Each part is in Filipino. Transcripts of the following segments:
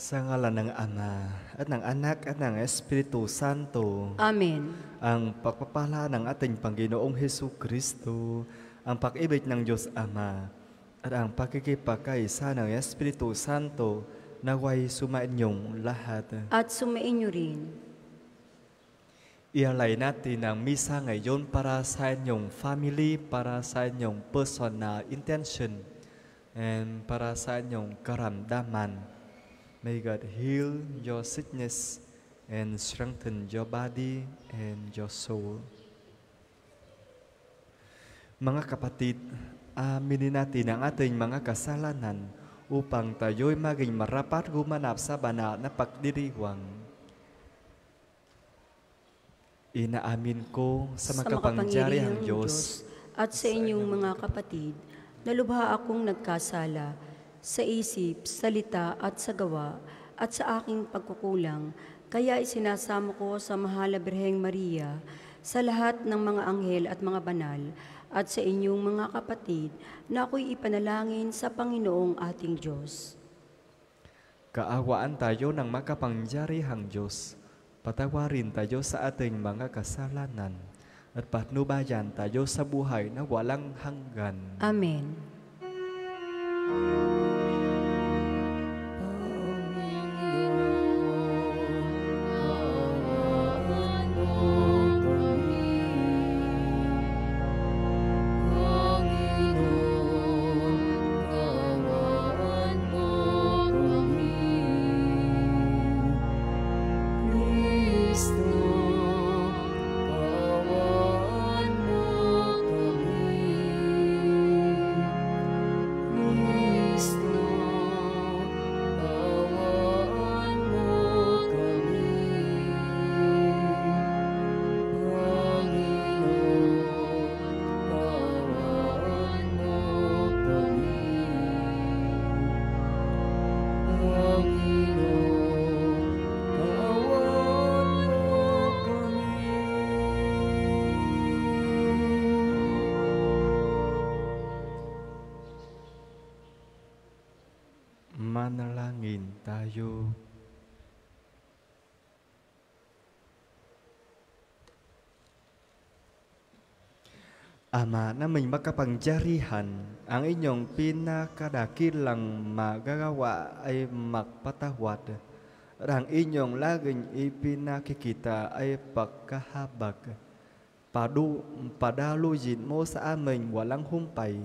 Sa ngalan ng Ama, at ng Anak, at ng Espiritu Santo. Amen. Ang pagpapala ng ating Panginoong Hesu Kristo, ang pag-ibig ng Diyos Ama, at ang pakikipagkaisa ng Espiritu Santo, naway sumainyong lahat. At sumainyo rin. Ialay natin ang misa ngayon para sa inyong family, para sa inyong personal intention, and para sa inyong karamdaman. May God heal your sickness and strengthen your body and your soul. Mga kapatid, aminin natin ang ating mga kasalanan upang tayo'y maging marapat gumanap sa banal na pagdiriwang. Inaamin ko sa makapangyarihang Diyos at sa inyong mga kapatid na lubha akong nagkasala sa isip, salita at sa gawa at sa aking pagkukulang, kaya isinasamo ko sa Mahal na Birheng Maria, sa lahat ng mga anghel at mga banal, at sa inyong mga kapatid na ako'y ipanalangin sa Panginoong ating Diyos. Kaawaan tayo ng makapangyarihang Diyos, patawarin tayo sa ating mga kasalanan, at patnubayan tayo sa buhay na walang hanggan. Amen. Manalangin tayo. Ama na may makapangyarihan, ang inyong pinakadakilang magagawa ay magpatawad. At ang inyong laging ipinakikita ay pagkahabag. Padaluyin mo sa amin walang humpay,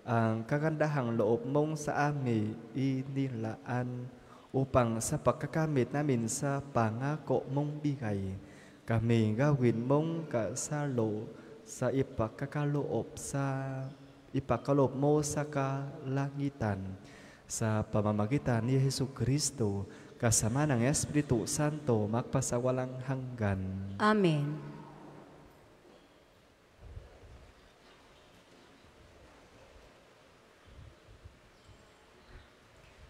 ang kagandahang loob mong sa amin inilaan upang sa pagkakamit namin sa pangako mong bigay, kami gawin mong kasalo sa ipagkaloob mo sa kalangitan sa pamamagitan ni Hesu Kristo kasama ng Espiritu Santo magpasawalang hanggan. Amen.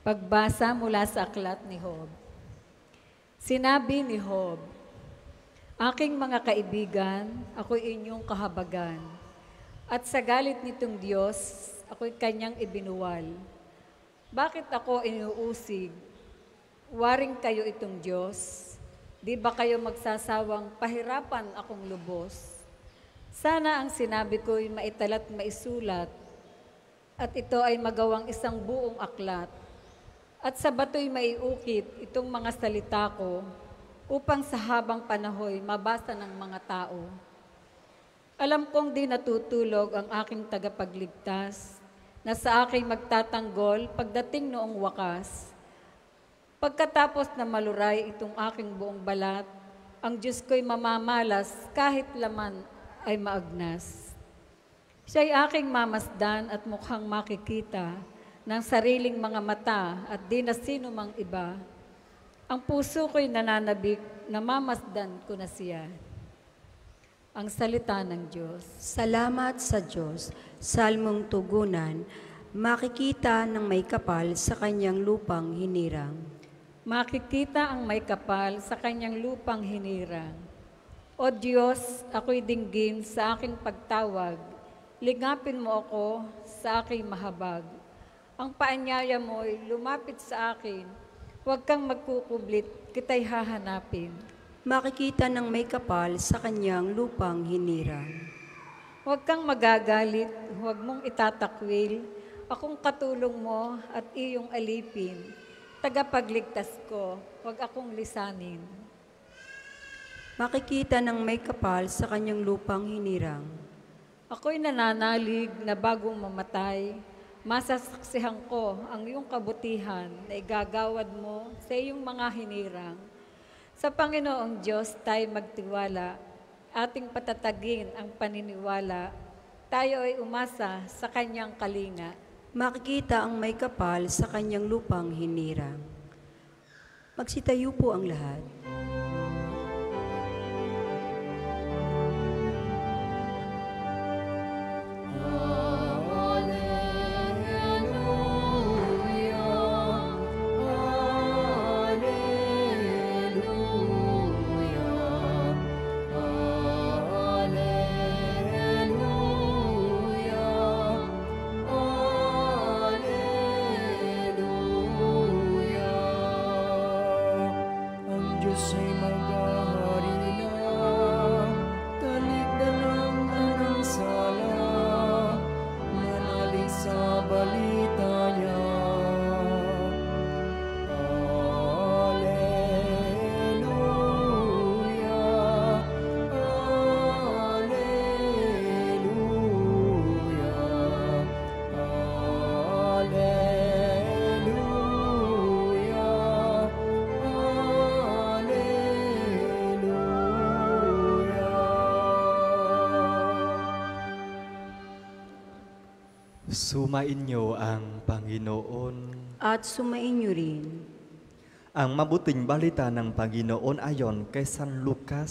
Pagbasa mula sa aklat ni Job. Sinabi ni Job, aking mga kaibigan, ako'y inyong kahabagan, at sa galit nitong Diyos, ako'y kanyang ibinuwal. Bakit ako inuusig? Waring kayo itong Diyos, di ba kayo magsasawang pahirapan akong lubos? Sana ang sinabi ko'y maitalat maisulat, at ito ay magawang isang buong aklat. At sa bato'y maiukit itong mga salita ko upang sa habang panahoy mabasa ng mga tao. Alam kong di natutulog ang aking tagapagligtas na sa aking magtatanggol pagdating noong wakas. Pagkatapos na maluray itong aking buong balat, ang Diyos ko'y mamamalas kahit laman ay maagnas. Siya'y aking mamasdan at mukhang makikita ng sariling mga mata at di na sino mang iba. Ang puso ko'y nananabik, namamasdan ko na siya. Ang salita ng Diyos. Salamat sa Diyos. Salmong tugunan, makikita ng may kapal sa kanyang lupang hinirang. Makikita ang may kapal sa kanyang lupang hinirang. O Diyos, ako'y dinggin sa aking pagtawag. Ligapin mo ako sa aking mahabag. Ang paanyaya mo'y lumapit sa akin Huwag kang magkukublit, kita'y hahanapin. Makikita ng may kapal sa kanyang lupang hinirang. Huwag kang magagalit, huwag mong itatakwil. Akong katulong mo at iyong alipin. Tagapagligtas ko, huwag akong lisanin. Makikita ng may kapal sa kanyang lupang hinirang. Ako'y nananalig na bagong mamatay. Masasaksihan ko ang iyong kabutihan na igagawad mo sa iyong mga hinirang. Sa Panginoong Diyos tayo magtiwala, ating patatagin ang paniniwala. Tayo ay umasa sa kanyang kalinga. Makikita ang may kapal sa kanyang lupang hinirang. Magsitayo po ang lahat. Sumainyo ang Panginoon. At sumainyo rin. Ang mabuting balita ng Panginoon ayon kay San Lucas.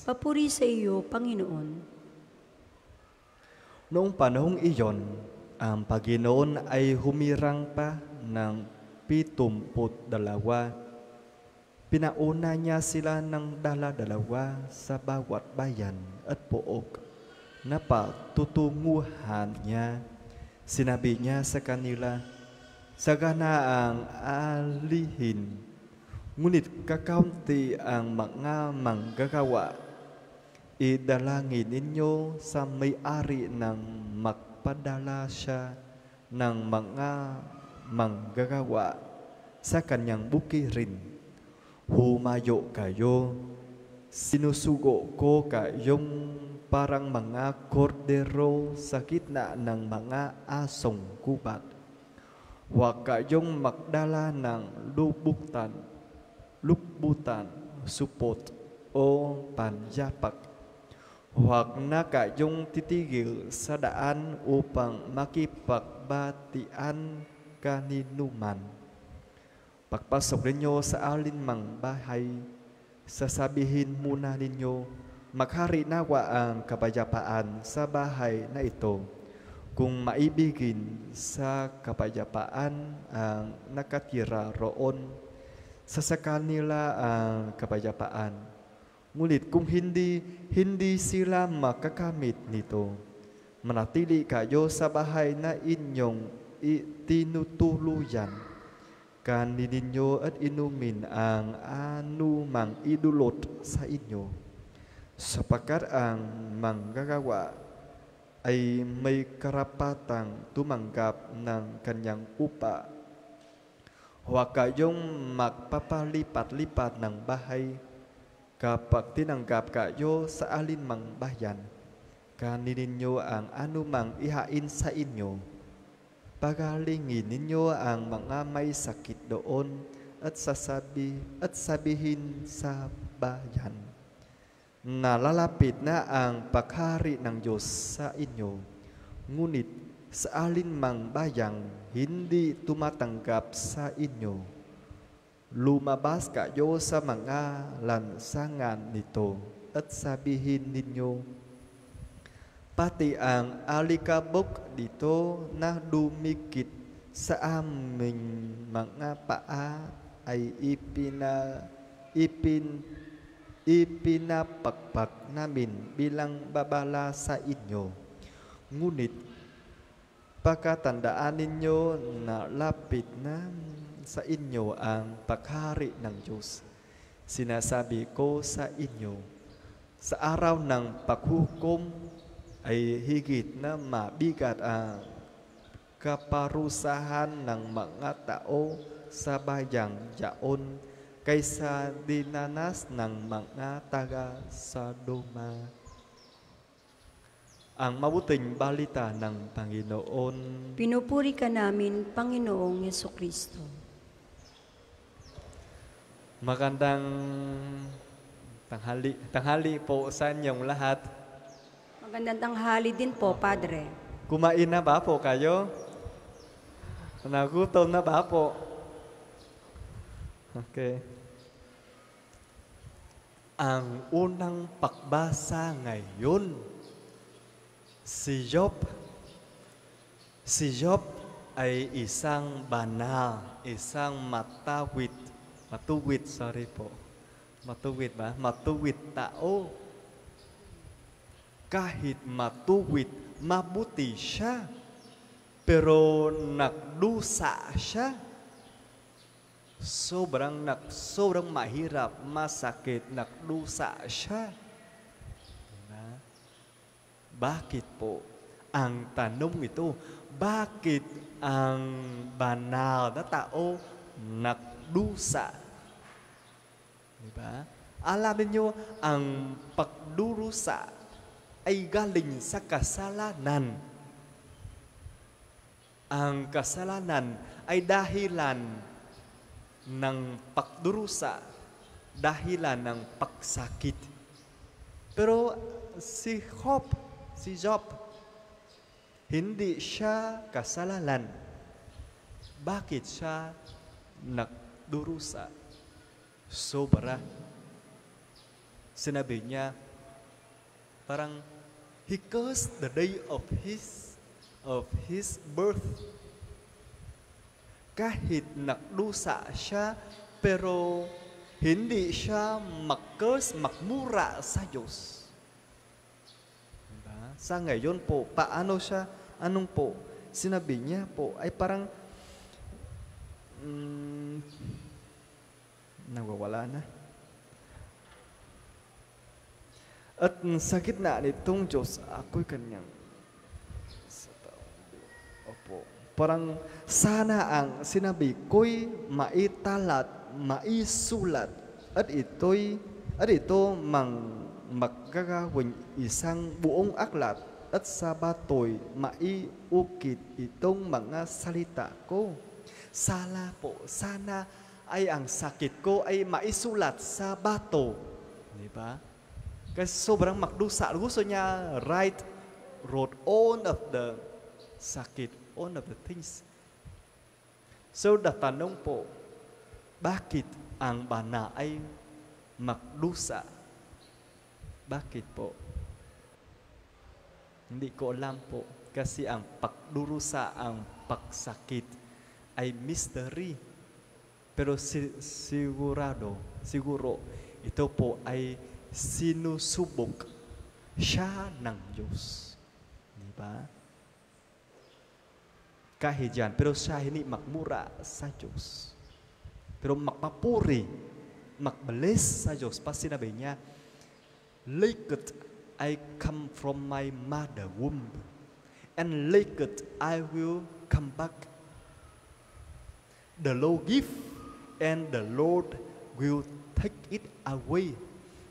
Papuri sa iyo, Panginoon. Noong panahong iyon, ang Panginoon ay humirang pa ng 72. Pinauna niya sila ng dala-dalawa sa bawat bayan at pook na patutunguhan niya. Sinabi niya sa kanila, sagana ang alihin, ngunit kakaunti ang mga manggagawa. Idalangin ninyo sa may-ari ng magpadala siya ng mga manggagawa sa kanyang bukirin. Humayo kayo, sinusugo ko kayong parang mga kordero sa gitna ng mga asong gubat. Huwag kayong magdala ng lukbutan, supot o panyapak. Huwag na kayong titigil sa daan upang makipagbatian kaninuman. Pagpasok ninyo sa alinmang bahay, sasabihin muna ninyo, maghari nawa ang kapayapaan sa bahay na ito. Kung maibigin sa kapayapaan ang nakatira roon, sa kanila ang kapayapaan. Ngunit kung hindi sila makakamit nito, manatili kayo sa bahay na inyong tinutuluyan. Kanin ninyo at inumin ang anumang idulot sa inyo, sapagkat ang manggagawa ay may karapatang tumanggap ng kanyang upa. Huwag kayong magpapalipat-lipat ng bahay kapag tinanggap kayo sa alinmang bayan. Kanin ninyo ang anumang ihain sa inyo. Pagalingin ninyo ang mga may sakit doon at sabihin sa bayan, nalalapit na ang paghari ng Diyos sa inyo. Ngunit sa alinmang bayang hindi tumatanggap sa inyo, lumabas kayo sa mga lansangan nito at sabihin ninyo, pati ang alikabok dito na dumikit sa aming mga paa ay ipinapakpak namin bilang babala sa inyo. Ngunit pagkatandaan ninyo na lapit na sa inyo ang paghari ng Diyos. Sinasabi ko sa inyo, sa araw ng paghukom ay higit na mabigat ang kaparusahan ng mga tao sa bayang yaon kaysa dinanas ng mga taga Sodoma. Ang mabuting balita ng Panginoon. Pinupuri ka namin, Panginoong Yesukristo. Magandang tanghali po sa inyong lahat. Magandang tanghali din po, Padre. Kumain na ba po kayo? Nagutom na ba po? Okay. Ang unang pakbasa ngayon, si Job. Si Job ay isang banal, isang matuwid ba? Matuwid tao. Kahit matuwid, mabuti siya. Pero nagdusa siya. Sobrang mahirap, masakit, nagdusa siya. Diba? Bakit po? Ang tanong ito, bakit ang banal na tao nagdusa? Diba? Alam niyo, ang pagdurusa ay galing sa kasalanan. Ang kasalanan ay dahilan ng pagdurusa, dahilan ng pagsakit. Pero si Job, hindi siya kasalanan. Bakit siya nagdurusa? Sobra. Sinabi niya, parang he cursed the day of his birth. Kahit nagdusa siya, pero hindi siya mag-curse, magmura sa Diyos. Diba? Sa ngayon po, paano siya, anong po, sinabi niya po, ay parang, nawawala na. At sa gitna nitong Diyos, ako'y kanyang opo. Parang sana ang sinabi ko'y maitalat, maisulat at ito magagawin isang buong aklat at sa batoy maiukit itong mga salita ko. Sana ay ang sakit ko ay maisulat sa bato. Di ba? Kasi sobrang magdusa. Gusto niya wrote all of the sakit, all of the things. So, tanong po, bakit ang bana ay magdusa? Bakit po? Hindi ko alam po. Kasi ang pagdurusa, ang pagsakit ay mystery. Pero siguro, ito po ay sinusubok siya ng Diyos. Di ba? Kahit yan, pero siya hindi magmura sa Diyos. Pero magpapuri, magbalis sa Diyos. Pas sinabi niya, "Naked I come from my mother womb, and naked I will come back. The Lord give, and the Lord will take it away.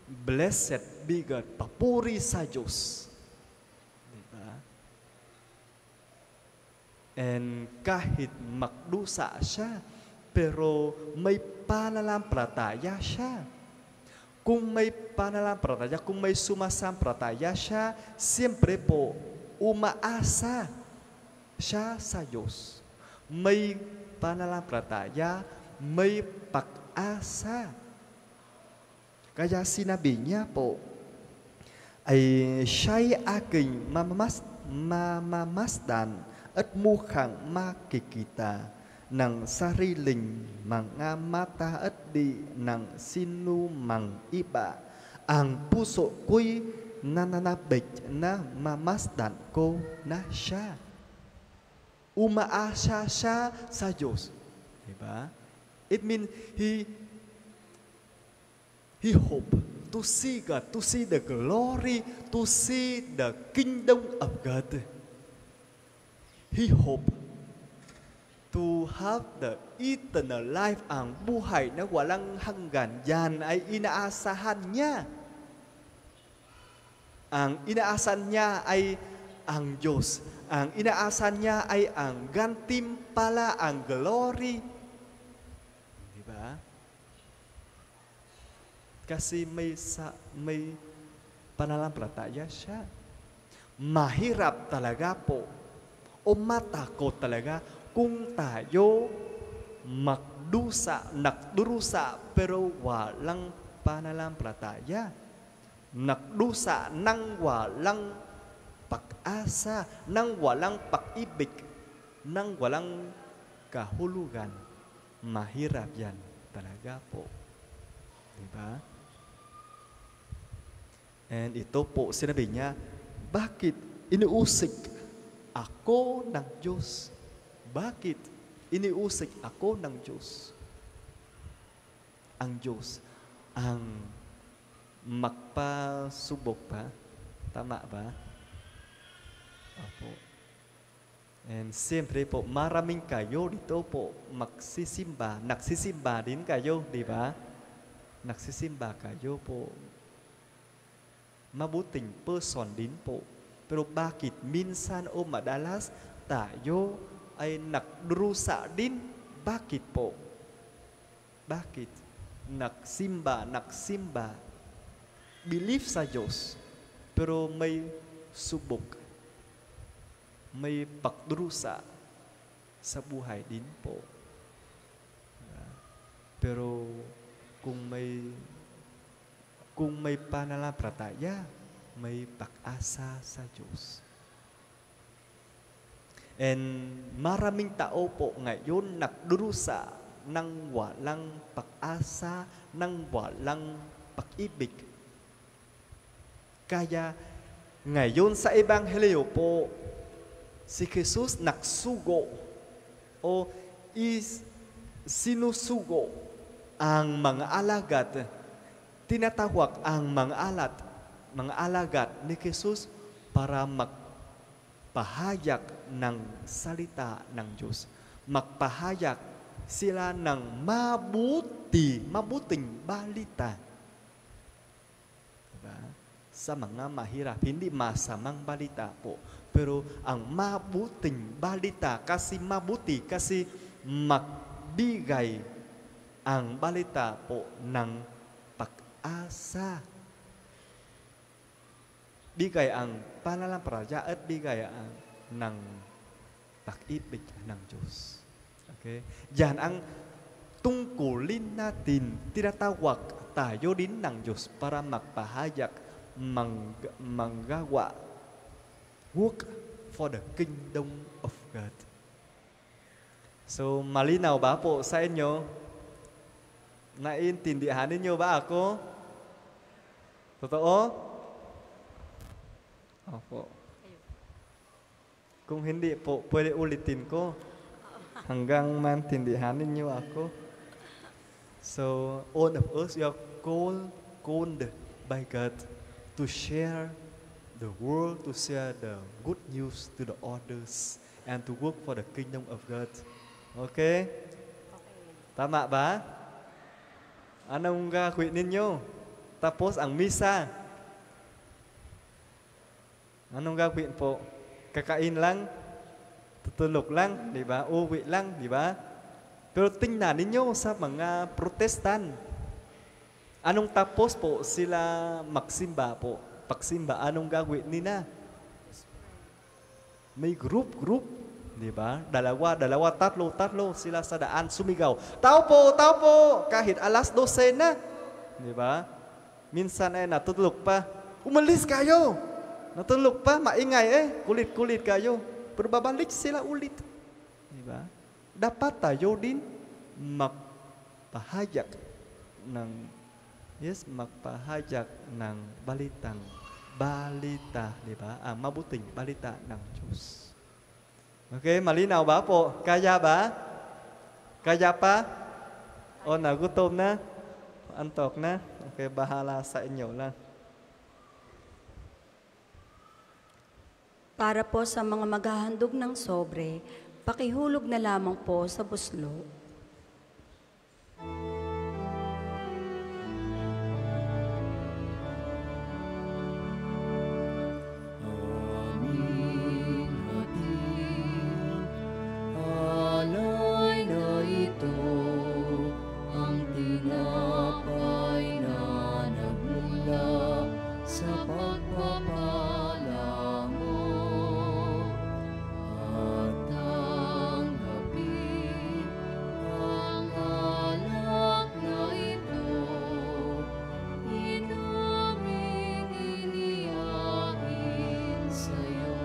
Blessed be God." Papuri sa Diyos. Diba? And kahit magdusa siya, pero may pananampalataya siya. Kung may pananampalataya, kung may sumasampalataya siya, siyempre po, umaasa siya sa Diyos. May pananampalataya, may pag-asa. Kaya sinabi niya po, ay siya'y aking mamamasdan at mukhang makikita ng sariling mga mata at di ng sinumang iba. Ang puso ko'y nananabik na mamasdan ko na siya. Umaasa siya sa Diyos. Diba? It means he hope to see God, to see the glory, to see the kingdom of God. He hope to have the eternal life, ang buhay na walang hanggan. Yan ay inaasahan niya. Ang inaasahan niya ay ang Diyos. Ang inaasahan niya ay ang gantimpala, ang glory. Diba? Kasi may pananampalataya siya. Mahirap talaga po o matakot talaga kung tayo nagdurusa pero walang pananampalataya. Nagdusa nang walang pag-asa, nang walang pag-ibig, nang walang kahulugan. Mahirap yan talaga po. Diba? And ito po, sinabi niya, bakit iniusig ako ng Diyos? Bakit iniusig ako ng Diyos? Ang Diyos, ang magpasubok pa. Tama ba? Opo. And siyempre po, maraming kayo dito po magsisimba. Nagsisimba din kayo, di ba? Nagsisimba kayo po. Mabuting person din po. Pero bakit minsan o madalas tayo ay nagdurusa din? Bakit po? Bakit? Nagsimba. Believe sa Diyos. Pero may subok. May pagdurusa sa buhay din po. Pero kung may pananampalataya, may pag-asa sa Diyos. And maraming tao po ngayon nagdurusa ng walang pag-asa, ng walang pag-ibig. Kaya ngayon sa Ebanghelyo po, si Jesus nagsugo o sinusugo ang mga alagad. Tinatawag ang mga alagad ni Jesus para magpahayag ng salita ng Diyos. Magpahayag sila ng mabuting balita. Diba? Sa mga mahirap, hindi masamang balita po. Pero ang mabuting balita, kasi mabuti, kasi magbigay ang balita po ng pag-asa. Bigay ang pananampalataya at bigay ang ng pag-ibig ng Diyos. Okay? Yan ang tungkulin natin. Tinatawag tayo din ng Diyos para magpahayag, manggawa, work for the kingdom of God. So, malinaw ba po sa inyo? Naiintindihan ninyo ba ako? Totoo? Opo. Kung hindi po, pwede ulitin ko hanggang maintindihan ninyo ako. So, all of us, we are called by God to share the world, to share the good news to the others, and to work for the kingdom of God. Okay? Tama ba? Anong gagawin ninyo? Tapos ang misa. Anong gagawin po? Kakain lang? Tutulog lang? Di ba? Uwi lang? Di ba? Pero tingnan ninyo sa mga Protestant. Anong tapos po sila magsimba po? Pagsimba, anong gagawin nila? May group. Di ba? Dalawa, tatlo sila sa daan sumigaw. Tao po! Kahit alas 12 na. Di ba? Minsan ay natutulog pa. Umalis kayo! Natulog pa, maingay kulit-kulit kayo. Pero babalik sila ulit. Di ba? Dapat tayo din magpahayag ng balita, di ba? Ang mabuting balita ng Diyos. Okay, malinaw ba po? Kaya ba? Kaya pa? O, nagutom na? Antok na? Okay, bahala sa inyo lang. Para po sa mga maghahandog ng sobre, pakihulog na lamang po sa buslo. Alay na ito ang tinapay na nagmula sa pagpapala mo. At tanggapin ang alak na ito, inaming inihain sa'yo.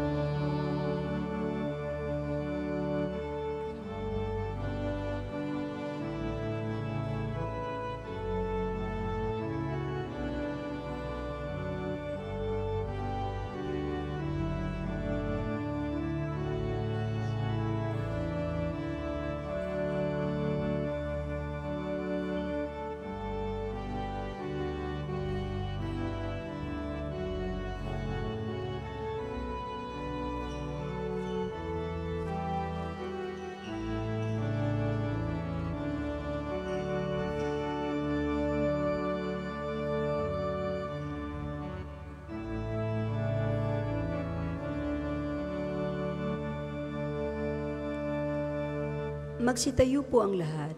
Magsitayo po ang lahat.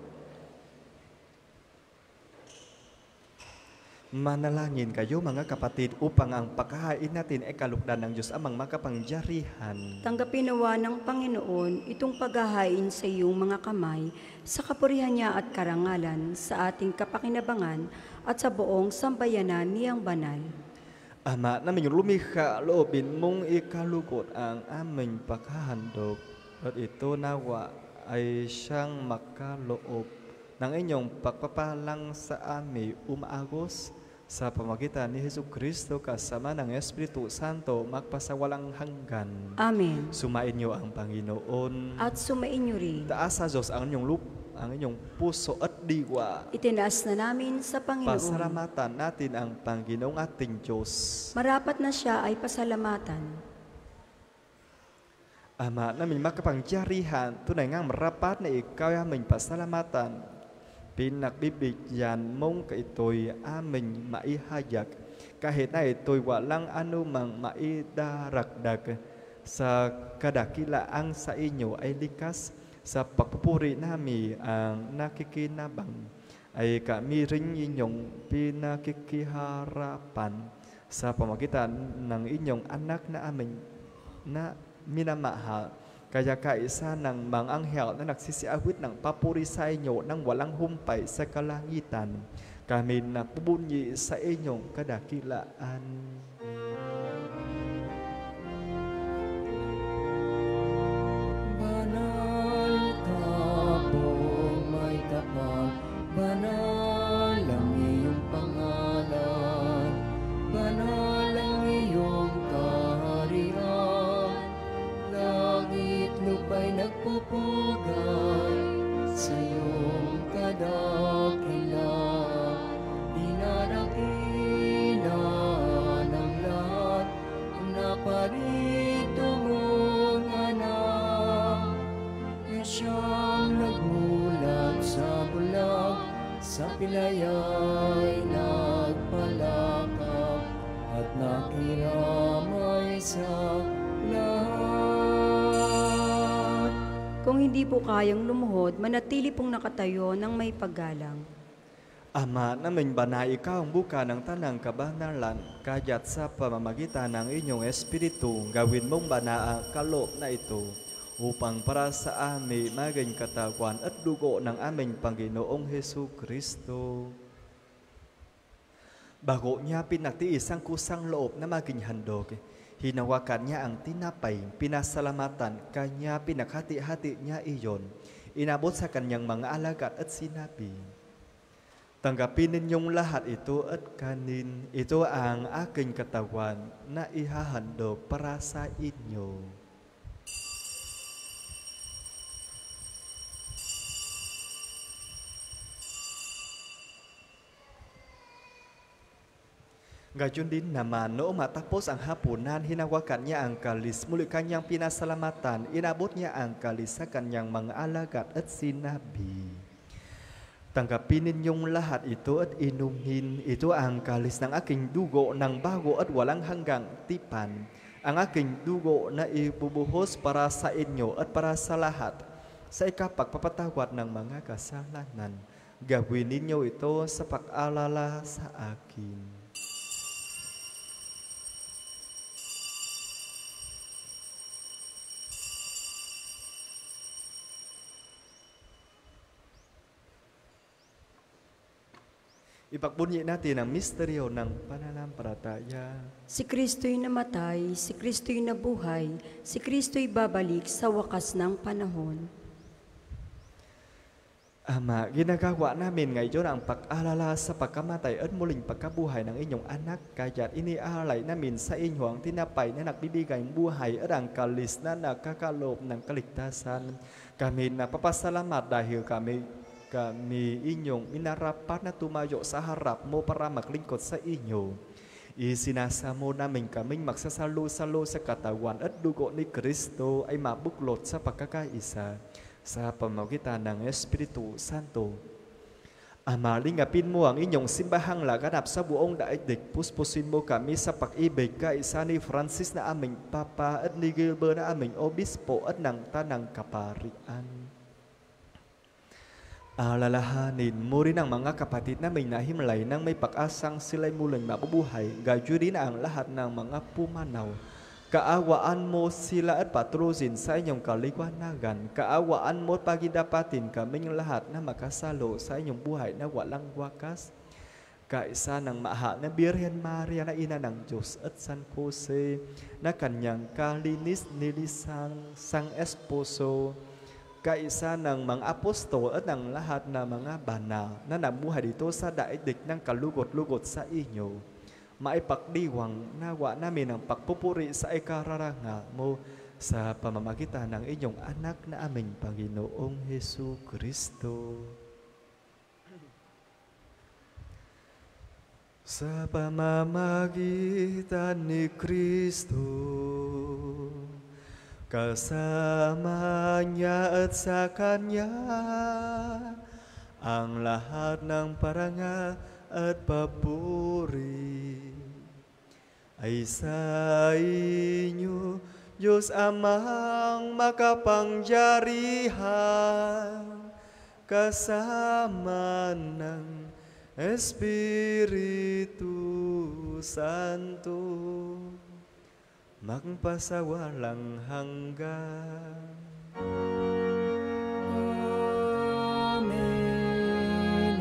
Manalangin kayo mga kapatid upang ang pagkahain natin ay kalugdan ng Diyos amang makapangyarihan. Tanggapin nawa ng Panginoon itong paghahain sa iyong mga kamay sa kapurihan niya at karangalan sa ating kapakinabangan at sa buong sambayanan niyang banal. Ama namin lumikha loobin mong ikalugod ang aming paghahandog at ito nawa ay siyang makaloob ng inyong pagpapalang sa amin umaagos sa pamagitan ni Hesus Kristo kasama ng Espiritu Santo magpasawalang hanggan. Amen. Sumain niyo ang Panginoon. At sumain niyo rin. Taas sa Diyos ang inyong puso at diwa. Itinaas na namin sa Panginoon. Pasalamatan natin ang Panginoong ating Diyos. Marapat na siya ay pasalamatan. Ama namin makapangyarihan, tunay ngang marapat na ikaw ay aming pasalamatan. Pinagbibigyan mong kaito'y aming maihayag, kahit na ito'y walang anumang maidaragdag sa kadakilaang sa inyo ay likas. Sa pagpupuri namin ang nakikinabang, ay kami rin inyong pinakikiharapan sa pamagitan ng inyong anak na aming na minamahal. Kaya kaisa ng mga anghel na nagsisiawit ng papuri sa inyo ng walang humpay sa kalangitan, kami napubunyi sa inyong kadakilaan. Banal ka po may kapal, banal ang iyong pangalan, banal ang iyong kaharian. Langit lupa'y nagpupugay sa iyong kadakilan. Dinadakila ng lahat ang naparito mong anak, na siyang nagmulat sa bulag, sa pilaya'y nagpalakap at nakiramay sa lahat. Kung hindi po kayang lumuhod, manatili pong nakatayo ng may paggalang. Ama namin ba na ikaw ang buka ng tanang kabanalan, kaya't sa pamamagitan ng inyong Espiritu, gawin mong banaa kaloob na ito, upang para sa amin maging katawan at dugo ng aming Panginoong Hesus Kristo. Bago niya pinagtiis ang kusang loob na maging handog, hinawakan niya ang tinapay, pinasalamatan, kanya pinaghati-hati niya iyon, inabot sa kanyang mga alagad at sinabi, tanggapin ninyong lahat ito at kanin, ito ang aking katawan na ihahandog para sa inyo. Gayon din naman, noong matapos ang hapunan, hinawakan niya ang kalis, muli kanyang pinasalamatan, inabot niya ang kalis sa kanyang mga alagad at sinabi, tanggapin ninyong lahat ito at inumin. Ito ang kalis ng aking dugo ng bago at walang hanggang tipan. Ang aking dugo na ibubuhos para sa inyo at para sa lahat sa ikapagpapatawad ng mga kasalanan. Gawin ninyo ito sa pag-alala sa akin. Ipagbunyi natin ang misteryo ng pananampalataya. Si Kristo'y namatay, si Kristo'y nabuhay, si Kristo'y babalik sa wakas ng panahon. Ama, ginagawa namin ngayon ang pag-alala sa pagkamatay at muling pagkabuhay ng inyong anak, kaya't iniaalay namin sa inyo ang tinapay na nagbibigay ng buhay at ang kalis na nagkakaloob ng kaligtasan. Kami napapasalamat dahil kami inyong minarapat na tumayo sa harap mo para maglingkod sa inyo. Isinasamo namin kaming magsasalo-salo sa katawan at dugo ni Kristo ay mabuklot sa pagkakaisa sa pamamagitan ng Espiritu Santo. Ama, lingapin mo ang inyong simbahang laganap sa buong daigdig. Puspusin mo kami sa pag-ibig kaisa ni Francis na aming Papa at ni Gilbert na aming Obispo at ng Tanang Kaparian. Alalahanin mo rin ang mga kapatid na may nahimlay nang may pag-asang sila'y muling mabubuhay, gayon din ang lahat ng mga pumanaw. Kaawaan mo sila at patrusin sa inyong kaliwanagan. Kaawaan mo at pagidapatin kaming lahat na makasalo sa inyong buhay na walang wakas. Kaisa ng mahal na Birhen Maria na ina ng Diyos at San Jose na kanyang kalinis-nilisang sang esposo, kaisa ng mga apostol at ng lahat ng mga banal na namuhay dito sa daigdig ng kalugot-lugot sa inyo. Maipagdiwang nawa namin ang pagpupuri sa ikararanga mo sa pamamagitan ng inyong anak na aming Panginoong Hesu Kristo. Sa pamamagitan ni Kristo, kasama niya at sa Kanya, ang lahat ng parangal at papuri ay sa inyo, Diyos Amang makapangyarihan, kasama ng Espiritu Santo, magpasawalang hanggan. Amen, amen,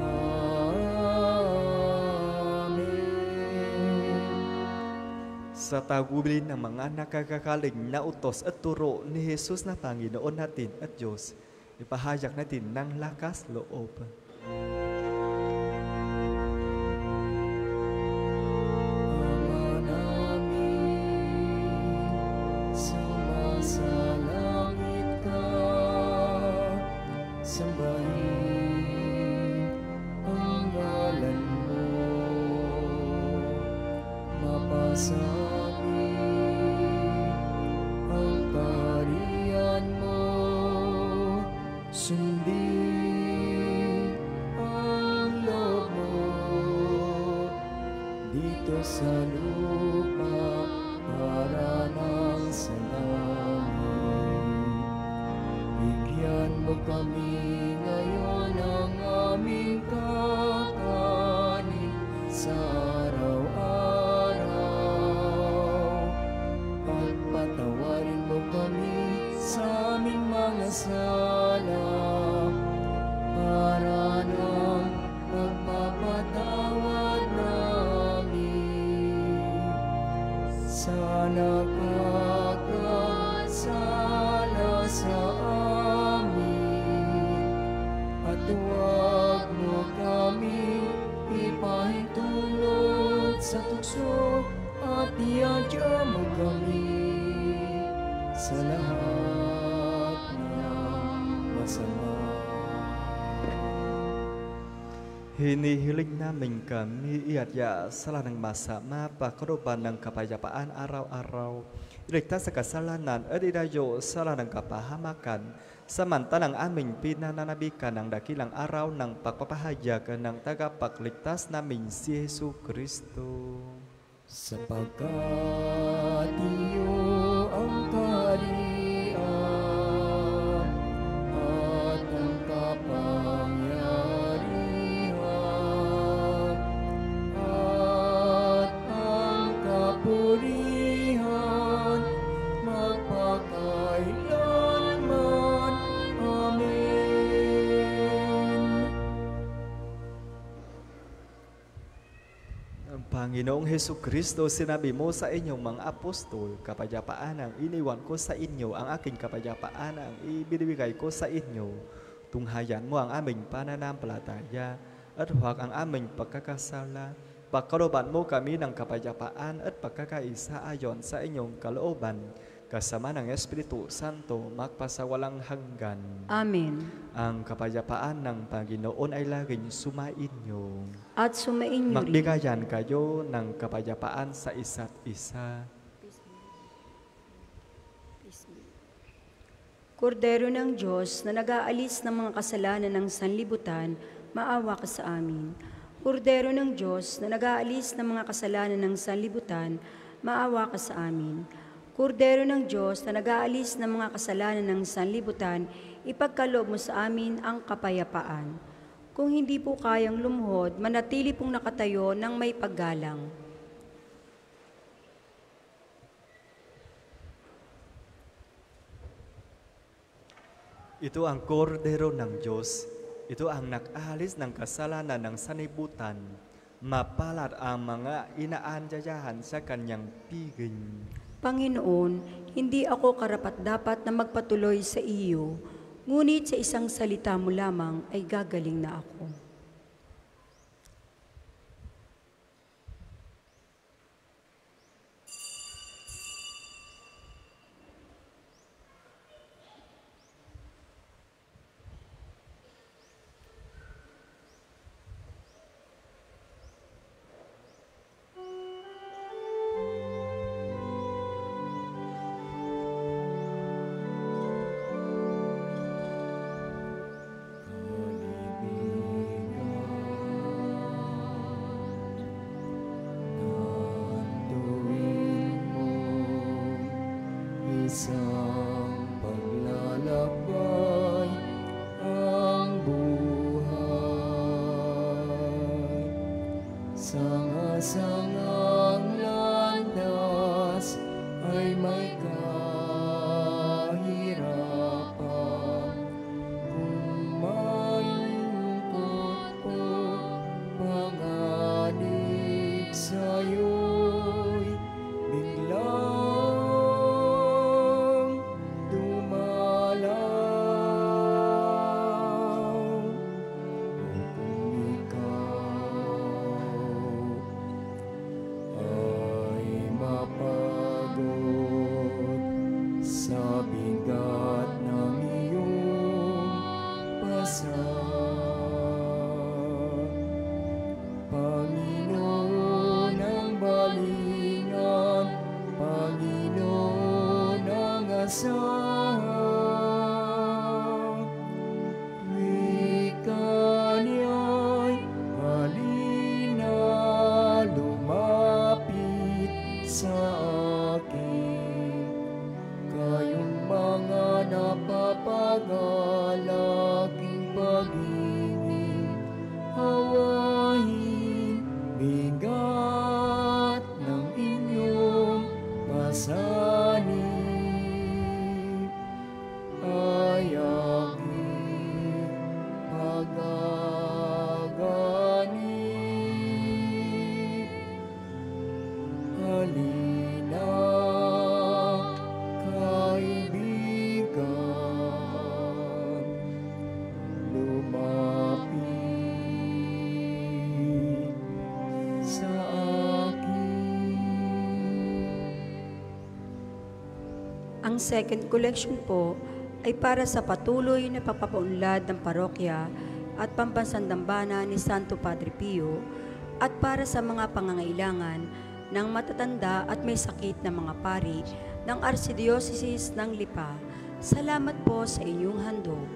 amen. Sa tagubilin ng mga nakakakaling na utos at turo ni Jesus na Panginoon natin at Diyos, ipahayag natin ng lakas loob. Sundin ang loob mo dito sa lupa para ng sa langit. Bigyan mo kami ngayon ng aming kakanin sa araw-araw, at patawarin mo kami sa aming mga sala para ng pagpapatawad namin sa nakakasala sa amin, at huwag mo kami ipahintulot sa tukso, at iadya mo kami sa lahat ng masama. Hinihiling namin kami iadya sala ng masama, pagkaroban ng kapayapaan araw-araw. Iligtas sa kasalanan at idayo sala ng kapahamakan. Samantalang aming pinananabikan ng dakilang araw ng pagpapahayag ng tagapagligtas namin si Hesu Kristo. Sapagkat iyo ang kaharian at ang kapangyarihan at ang kapurihan magpakailanman. Amen. Panginoong Hesu Kristo, sinabi mo sa inyong mga apostol, kapayapaan ang iniwan ko sa inyo, ang aking kapayapaan ang ibinibigay ko sa inyo. Tunghayan mo ang aming pananampalataya at huwag ang aming pagkakasala. Pagkalooban mo kami ng kapayapaan at pagkakaisa ayon sa inyong kalooban, kasama ng Espiritu Santo, magpasawalang hanggan. Amen. Ang kapayapaan ng Panginoon ay laging sumainyo. At sumainyo rin. Magbigayan kayo ng kapayapaan sa isa't isa. Kordero ng Diyos na nag-aalis ng mga kasalanan ng sanlibutan, maawa ka sa amin. Kordero ng Diyos na nag-aalis ng mga kasalanan ng sanlibutan, maawa ka sa amin. Kordero ng Diyos na nag-aalis ng mga kasalanan ng sanlibutan, ipagkaloob mo sa amin ang kapayapaan. Kung hindi po kayang lumuhod, manatili pong nakatayo ng may paggalang. Ito ang kordero ng Diyos. Ito ang nag-aalis ng kasalanan ng sanlibutan. Mapalad ang mga inaanyayahan sa kanyang piging. Panginoon, hindi ako karapat-dapat na magpatuloy sa iyo, ngunit sa isang salita mo lamang ay gagaling na ako. Isang paglalakbay ang buhay, sanga-sangang landas ay may kahirapan. Kung may lungkot o panganib sa'yo'y biglang Panginoon ang balingan, Panginoon ang asahan. Wika niya'y halina, lumapit sa akin. Kayong mga napapagalaking pag-ibig, hawain bigat ng inyong pasanib, ay aking pag-aganib. Halina, kaibigan, lumapit sa akin. Ang second collection po ay para sa patuloy na pagpapaunlad ng parokya at pambansang dambana ni Santo Padre Pio, at para sa mga pangangailangan ng matatanda at may sakit na mga pari ng Arsidioceses ng Lipa. Salamat po sa inyong handog.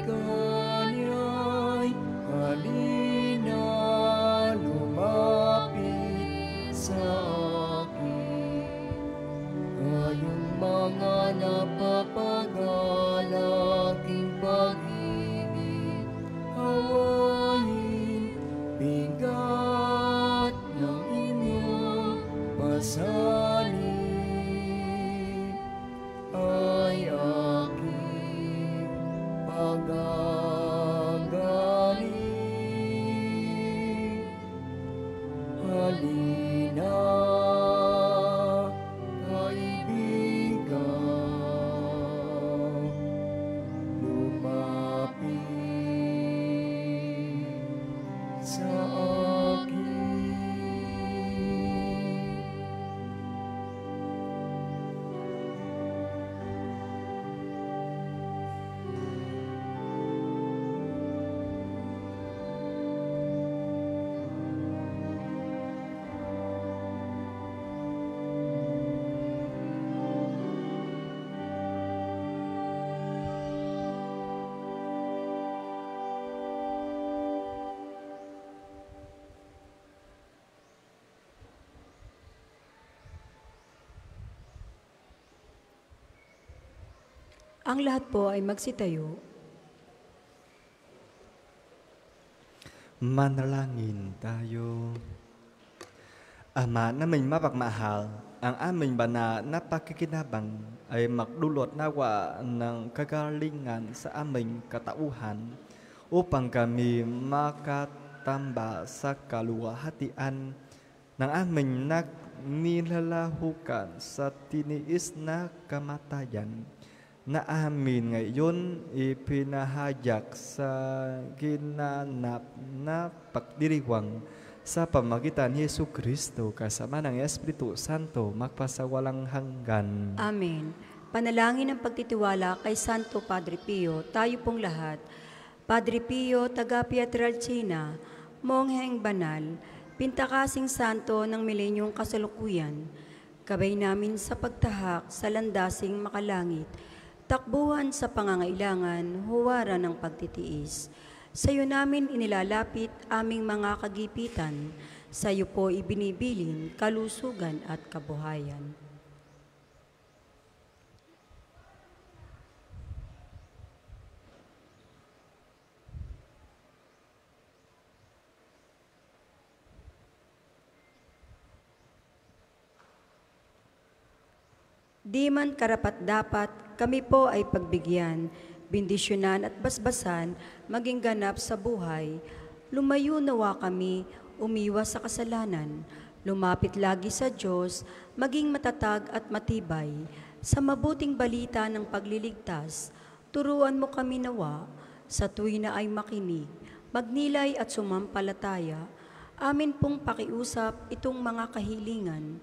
Ikanya'y halina lumapit sa akin. Kayong mga napapagalaking pag-ibig, hawain bigat ng inyong pasanin ay aking pagagaling. Halina, kaibigan, lumapit sa akin. Ang lahat po ay magsitayo. Manalangin tayo. Ama naming mapagmahal, ang aming banal na pakikinabang ay magdulot nawa ng kagalingan sa aming katauhan upang kami makatamba sa kaluwalhatian ng aming nilalahukan sa tiniis na kamatayan na amin ngayon ipinahayag sa ginanap na pagdiriwang sa pamagitan ni Yesu Kristo kasama ng Espiritu Santo magpasawalang hanggan. Amen. Panalangin ng pagtitiwala kay Santo Padre Pio, tayo pong lahat. Padre Pio, taga Pietrelcina, mongheng banal, pintakasing santo ng milenyong kasalukuyan, kabay namin sa pagtahak sa landasing makalangit, takbuhan sa pangangailangan, huwaran ng pagtitiis. Sa iyo namin inilalapit aming mga kagipitan, sa iyo po ibinibilin kalusugan at kabuhayan. Di man karapat-dapat, kami po ay pagbigyan, bendisyonan at basbasan, maging ganap sa buhay. Lumayo nawa kami, umiwas sa kasalanan, lumapit lagi sa Diyos, maging matatag at matibay. Sa mabuting balita ng pagliligtas, turuan mo kami nawa, sa tuwi na ay makinig, magnilay at sumampalataya. Amin pong pakiusap itong mga kahilingan,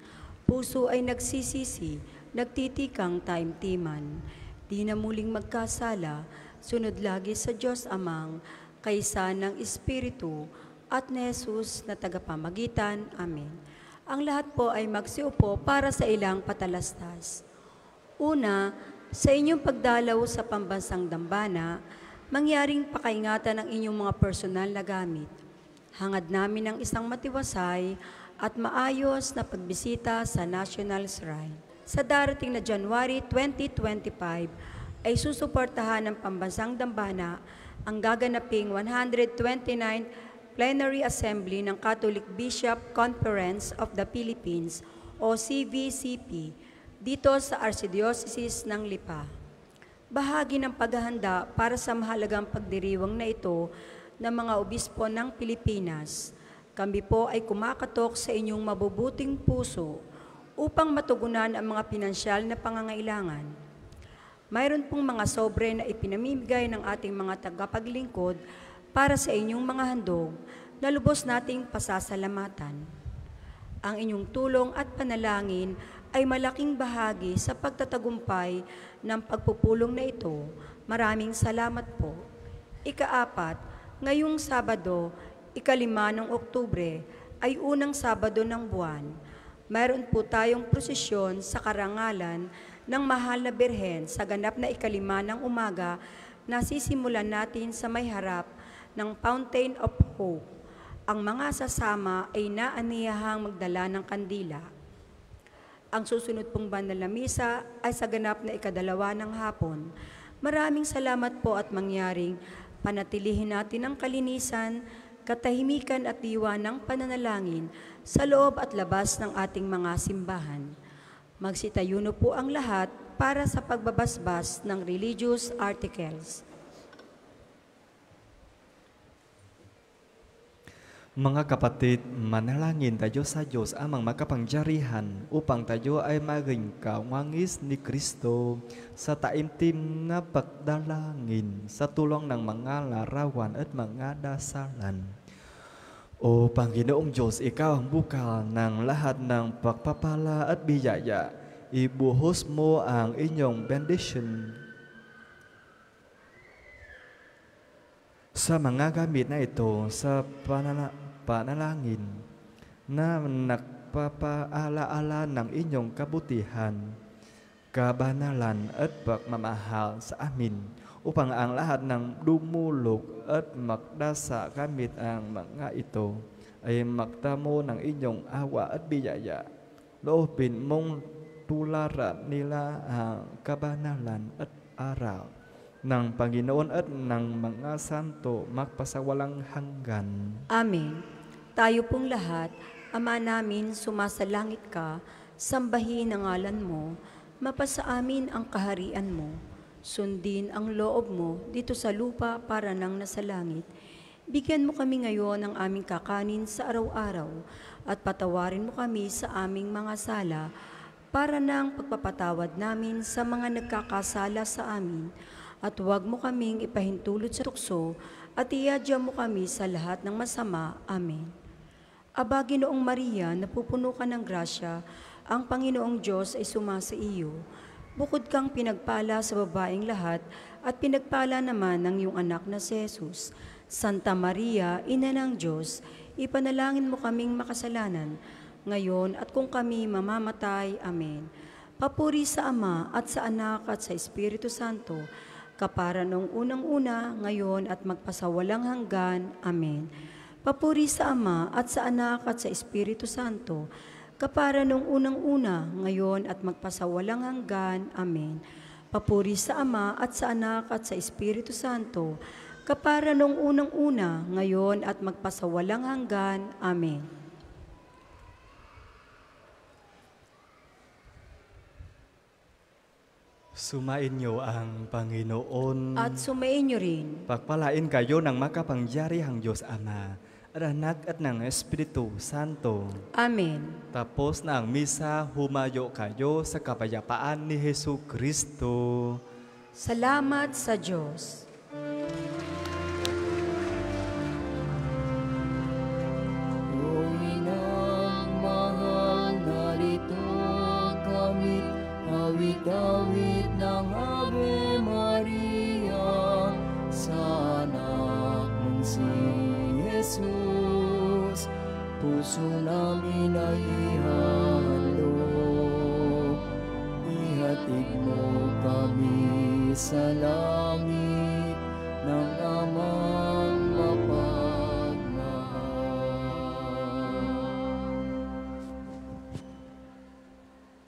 puso ay nagsisisi, nagtitikang taimtiman, di na muling magkasala, sunod lagi sa Diyos Amang, kaysa ng Espiritu, at ni Jesus na tagapamagitan. Amen. Ang lahat po ay magsiupo para sa ilang patalastas. Una, sa inyong pagdalaw sa pambansang dambana, mangyaring pakaingatan ang inyong mga personal na gamit. Hangad namin ang isang matiwasay at maayos na pagbisita sa National Shrine. Sa darating na January 2025 ay susuportahan ng Pambansang Dambana ang gaganaping 129th Plenary Assembly ng Catholic Bishop Conference of the Philippines o CVCP dito sa Archdiocese ng Lipa. Bahagi ng paghahanda para sa mahalagang pagdiriwang na ito ng mga obispo ng Pilipinas, kami po ay kumakatok sa inyong mabubuting puso upang matugunan ang mga pinansyal na pangangailangan. Mayroon pong mga sobre na ipinamimigay ng ating mga tagapaglingkod para sa inyong mga handog na lubos nating pasasalamatan. Ang inyong tulong at panalangin ay malaking bahagi sa pagtatagumpay ng pagpupulong na ito. Maraming salamat po. Ika-4, ngayong Sabado, ika-5 ng Oktubre, ay unang Sabado ng buwan. Mayroon po tayong prosesyon sa karangalan ng Mahal na Birhen sa ganap na ika-5 ng umaga na sisimulan natin sa may harap ng Fountain of Hope. Ang mga sasama ay naaniyahang magdala ng kandila. Ang susunod pong banal na misa ay sa ganap na ika-2 ng hapon. Maraming salamat po at mangyaring panatilihin natin ang kalinisan, katahimikan at diwa ng pananalangin sa loob at labas ng ating mga simbahan. Magsitayuno po ang lahat para sa pagbabasbas ng religious articles. Mga kapatid, manalangin tayo sa Diyos amang makapangyarihan upang tayo ay maging kawangis ni Kristo sa taimtim na pagdalangin sa tulong ng mga larawan at mga dasalan. O Panginoong Diyos, Ikaw ang bukal ng lahat ng pagpapala at biyaya. Ibuhos mo ang inyong benediction sa mga gamit na ito sa panalangin na nagpapaalaala ng inyong kabutihan, kabanalan at pagmamahal sa amin upang ang lahat ng dumulog at magdasa gamit ang mga ito ay magtamo ng inyong awa at biyaya. Loobin mong tularan nila ang kabanalan at aral ng Panginoon at ng mga santo magpasawalang hanggan. Amen. Tayo pong lahat, Ama namin, sumasalangit ka, sambahin ang ngalan mo, mapasa amin ang kaharian mo, sundin ang loob mo dito sa lupa para nang nasa langit. Bigyan mo kami ngayon ng aming kakanin sa araw-araw at patawarin mo kami sa aming mga sala para nang pagpapatawad namin sa mga nagkakasala sa amin. At huwag mo kaming ipahintulot sa tukso at iadya mo kami sa lahat ng masama. Amen. Aba, Ginoong Maria, napupuno ka ng grasya, ang Panginoong Diyos ay sumasa iyo. Bukod kang pinagpala sa babaeng lahat at pinagpala naman ng iyong anak na si Jesus. Santa Maria, Ina ng Diyos, ipanalangin mo kaming makasalanan, ngayon at kung kami mamamatay. Amen. Papuri sa Ama at sa Anak at sa Espiritu Santo, kapara noong unang-una, ngayon at magpasawalang hanggan. Amen. Papuri sa Ama at sa Anak at sa Espiritu Santo, kapara noong unang-una, ngayon at magpasawalang hanggan. Amen. Papuri sa Ama at sa Anak at sa Espiritu Santo, kapara noong unang-una, ngayon at magpasawalang hanggan. Amen. Sumain niyo ang Panginoon. At sumain niyo rin. Pagpalain kayo ng makapangyarihang Diyos Ama, at Anak at ng Espiritu Santo. Amen. Tapos na ang misa, humayo kayo sa kapayapaan ni Hesu Kristo. Salamat sa Diyos. Awit-awit ng Ave Maria sa anak mong si Jesus, puso namin ay ihandog. Ihatid mo kami sa langit ng Ama